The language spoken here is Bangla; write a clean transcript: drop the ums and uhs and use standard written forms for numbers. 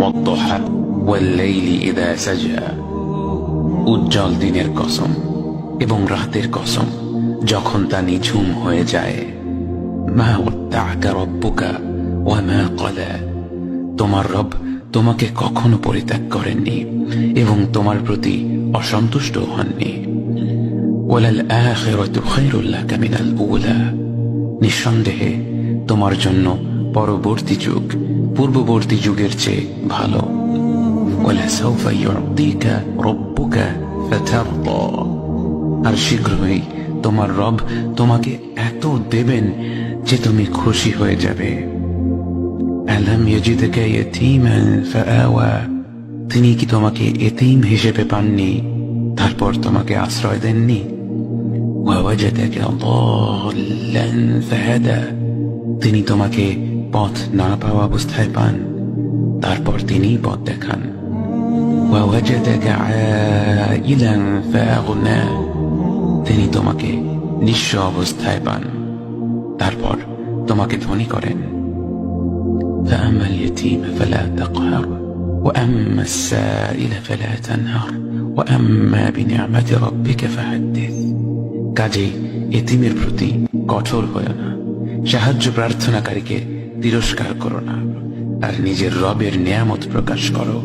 والضحى والليل إذا سجى উজ্জ্বল দিনের কসম এবং রাতের কসম যখন তা নিঝুম হয়ে যায়। মা ওয়াদ্দাআকা রাব্বুকা ওয়া মা ক্বালা, তোমার রব তোমাকে কখনো পরিত্যাগ করেননি এবং তোমার প্রতি অসন্তুষ্ট হননি। ওয়ালাল আখিরাতু খায়রুল লাকা মিনাল উলা, নিঃসন্দেহে তোমার জন্য পরবর্তী যুগ পূর্ববর্তী যুগের চেয়ে ভালো। ওয়ালাসাউফা ইউতিকা রাব্বুকা ফাতারদা, আর শীঘ্রই তোমার রব তোমাকে এত দেবেন যে তুমি খুশি হয়ে যাবে। আলাম ইয়াজিদকা ইয়াতীমান ফাআওয়া, তিনি কি তোমাকে এতিম হিসেবে পাননি তারপর তোমাকে আশ্রয় দেননি? ওয়াওয়াজাদাকা দাল্লান ফাহাদা, তিনি তোমাকে পথ না পাওয়া অবস্থায় পান তারপর তিনি পথ দেখান। ওয়াওয়াজাদাকা আইলান ফাআগনা, তিনি তোমাকে নিঃস্ব অবস্থায় পান তারপর তোমাকে ধনী করেন। فأما اليتيم فلا تقهر وأما السائل فلا تنهر وأما بنعمة ربك فحدث, কাজেই এতিমের প্রতি কঠোর হয়ো না, সাহায্য প্রার্থনাকারীকে তিরস্কার করো না, আর নিজের রবের নিয়ামত প্রকাশ করো।